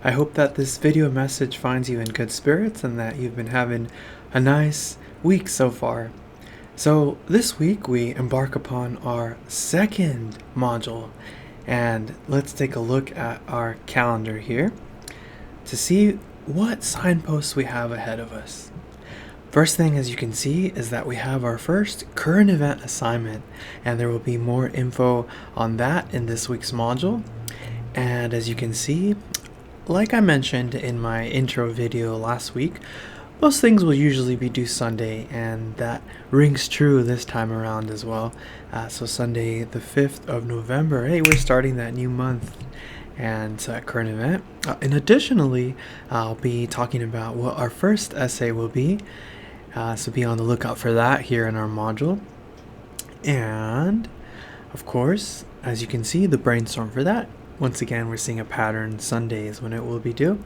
I hope that this video message finds you in good spirits and that you've been having a nice week so far. So this week we embark upon our second module, and let's take a look at our calendar here to see what signposts we have ahead of us. First thing, as you can see, is that we have our first current event assignment, and there will be more info on that in this week's module. And as you can see, like I mentioned in my intro video last week, most things will usually be due Sunday, and that rings true this time around as well. So Sunday the 5th of November, hey, we're starting that new month and current event. And additionally, I'll be talking about what our first essay will be. So be on the lookout for that here in our module. And of course, as you can see, the brainstorm for that. Once again, we're seeing a pattern. Sundays when it will be due.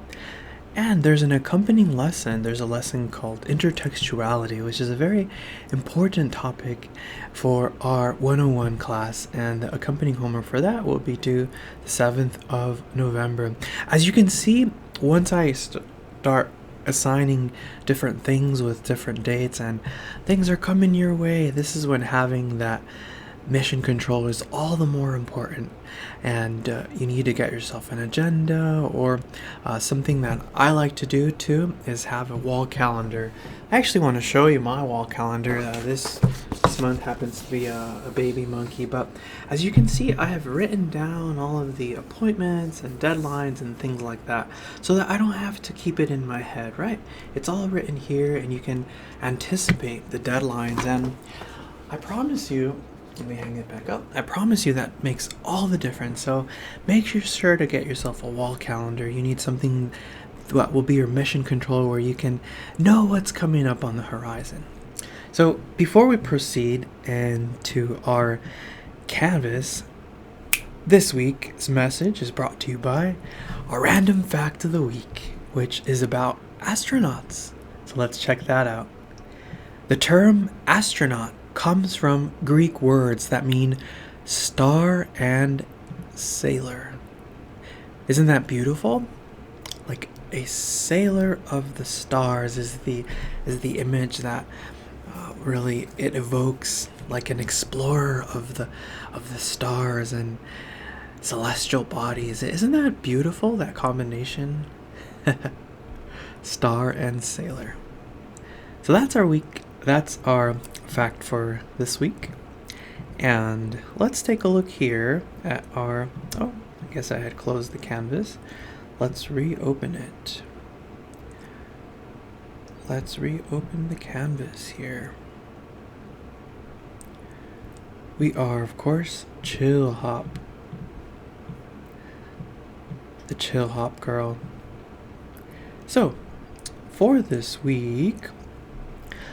And there's an accompanying lesson. There's a lesson called intertextuality, which is a very important topic for our 101 class. And the accompanying homework for that will be due the 7th of November. As you can see, once I start assigning different things with different dates and things are coming your way, this is when having that mission control is all the more important. And you need to get yourself an agenda, or something that I like to do too is have a wall calendar. I actually want to show you my wall calendar. This month happens to be a baby monkey, but as you can see, I have written down all of the appointments and deadlines and things like that, so that I don't have to keep it in my head, right? It's all written here, and you can anticipate the deadlines. And I promise you, let me hang it back up. I promise you that makes all the difference. So make sure to get yourself a wall calendar. You need something that will be your mission control, where you can know what's coming up on the horizon. So before we proceed into our Canvas, this week's message is brought to you by our random fact of the week, which is about astronauts. So let's check that out. The term astronaut comes from Greek words that mean star and sailor. Isn't that beautiful? Like a sailor of the stars is the image that really it evokes, like an explorer of the stars and celestial bodies. Isn't that beautiful, that combination? Star and sailor. So that's our week. That's our fact for this week. And let's take a look here at our, I guess I had closed the canvas. Let's reopen it. Let's reopen the canvas here. We are, of course, Chill Hop. The Chill Hop girl. So, for this week,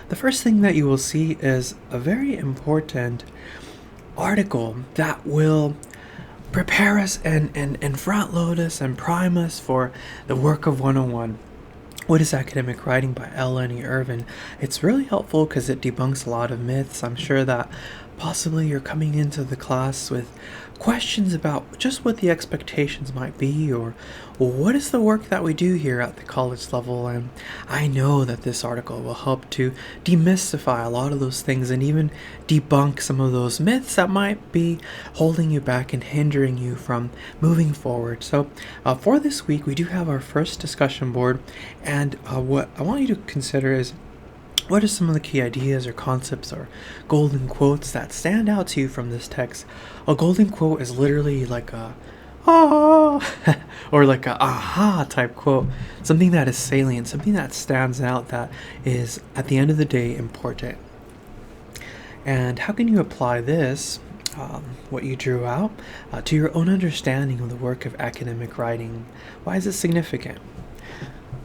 the first thing that you will see is a very important article that will prepare us and front load us and prime us for the work of 101. What is Academic Writing by L. Lenny Irvin? It's really helpful because it debunks a lot of myths. I'm sure that possibly you're coming into the class with questions about just what the expectations might be, or what is the work that we do here at the college level. And I know that this article will help to demystify a lot of those things and even debunk some of those myths that might be holding you back and hindering you from moving forward. So for this week, we do have our first discussion board, and what I want you to consider is, what are some of the key ideas or concepts or golden quotes that stand out to you from this text? A golden quote is literally like a ah or like a aha type quote, something that is salient, something that stands out, that is at the end of the day important. And how can you apply this, what you drew out, to your own understanding of the work of academic writing? Why is it significant?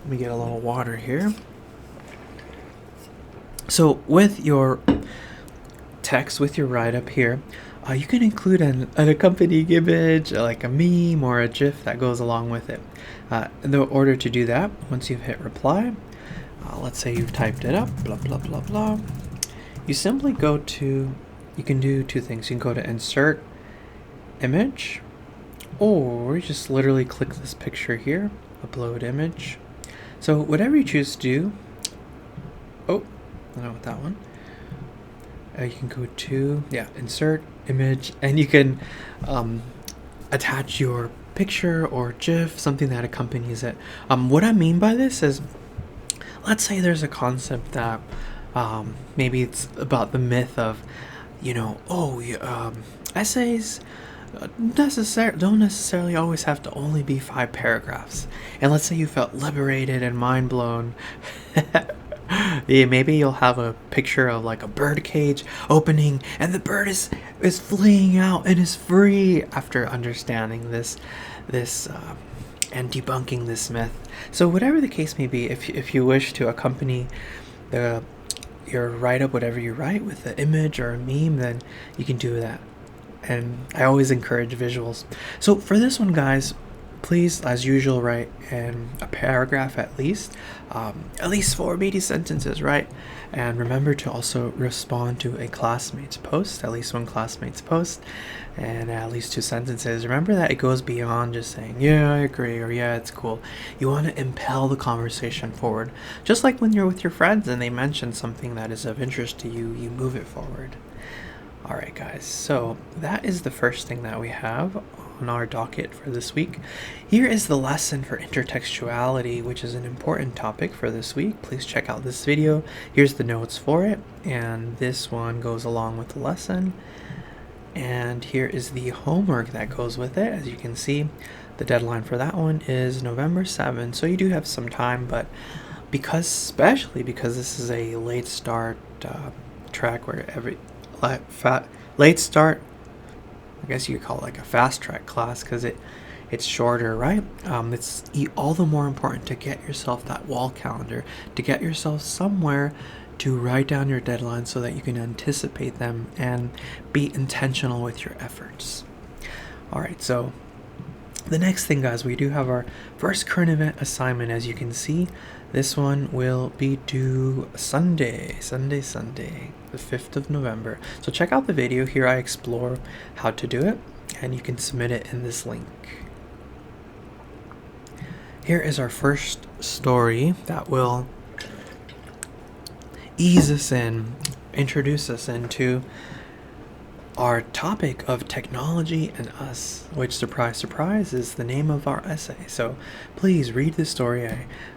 Let me get a little water here. So with your text, with your write-up here, you can include an accompanying image, like a meme or a GIF that goes along with it. In order to do that, once you've hit reply, let's say you've typed it up, blah, blah, blah, blah, you simply you can do two things. You can go to insert image, or just literally click this picture here, upload image. So whatever you choose to do, not with that one. You can go to, insert image, and you can attach your picture or GIF, something that accompanies it. What I mean by this is, let's say there's a concept that maybe it's about the myth of, essays don't necessarily always have to only be 5 paragraphs. And let's say you felt liberated and mind blown. Yeah, maybe you'll have a picture of like a bird cage opening and the bird is fleeing out and is free after understanding this and debunking this myth. So whatever the case may be, if you wish to accompany your write-up, whatever you write, with an image or a meme, then you can do that. And I always encourage visuals. So for this one, guys, please, as usual, write in a paragraph at least 4 meaty sentences, right? And remember to also respond to a classmate's post, at least one classmate's post, and at least 2 sentences. Remember that it goes beyond just saying, yeah, I agree, or yeah, it's cool. You want to impel the conversation forward. Just like when you're with your friends and they mention something that is of interest to you, you move it forward. Alright guys, so that is the first thing that we have on our docket for this week. Here is the lesson for intertextuality, which is an important topic for this week. Please check out this video. Here's the notes for it, and this one goes along with the lesson. And here is the homework that goes with it. As you can see, the deadline for that one is November 7th, so you do have some time, but especially because this is a late start track where late start, I guess you could call it like a fast track class, because it's shorter, right? It's all the more important to get yourself that wall calendar, to get yourself somewhere to write down your deadlines so that you can anticipate them and be intentional with your efforts. Alright, so the next thing, guys, we do have our first current event assignment. As you can see, this one will be due Sunday, the 5th of November. So check out the video here. I explore how to do it, and you can submit it in this link. Here is our first story that will ease us in, introduce us into our topic of technology and us, which, surprise, surprise, is the name of our essay. So please read the story.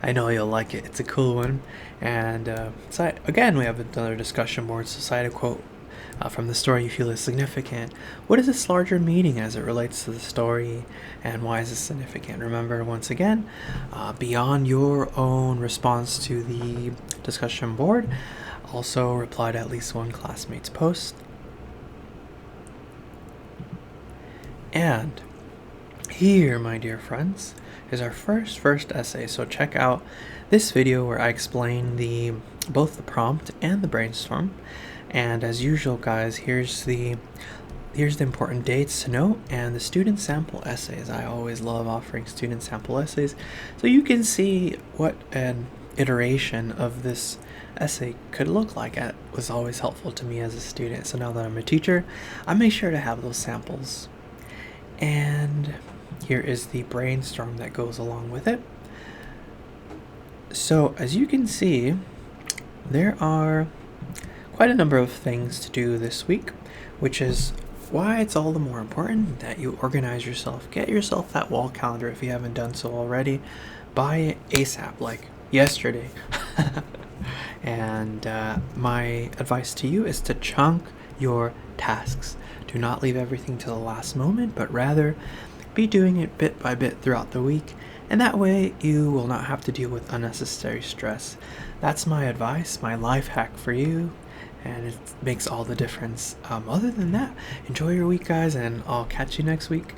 I know you'll like it. It's a cool one. And again, we have another discussion board. So cite a quote from the story you feel is significant. What is this larger meaning as it relates to the story, and why is this significant? Remember, once again, beyond your own response to the discussion board, also reply to at least one classmate's post. And here, my dear friends, is our first essay. So check out this video where I explain both the prompt and the brainstorm. And as usual, guys, here's the important dates to note and the student sample essays. I always love offering student sample essays, so you can see what an iteration of this essay could look like. It was always helpful to me as a student. So now that I'm a teacher, I make sure to have those samples. And here is the brainstorm that goes along with it. So as you can see, there are quite a number of things to do this week, which is why it's all the more important that you organize yourself. Get yourself that wall calendar if you haven't done so already. Buy it ASAP, like yesterday. And my advice to you is to chunk your tasks. Do not leave everything to the last moment, but rather be doing it bit by bit throughout the week, and that way you will not have to deal with unnecessary stress. That's my advice, my life hack for you, and it makes all the difference. Other than that, enjoy your week, guys, and I'll catch you next week.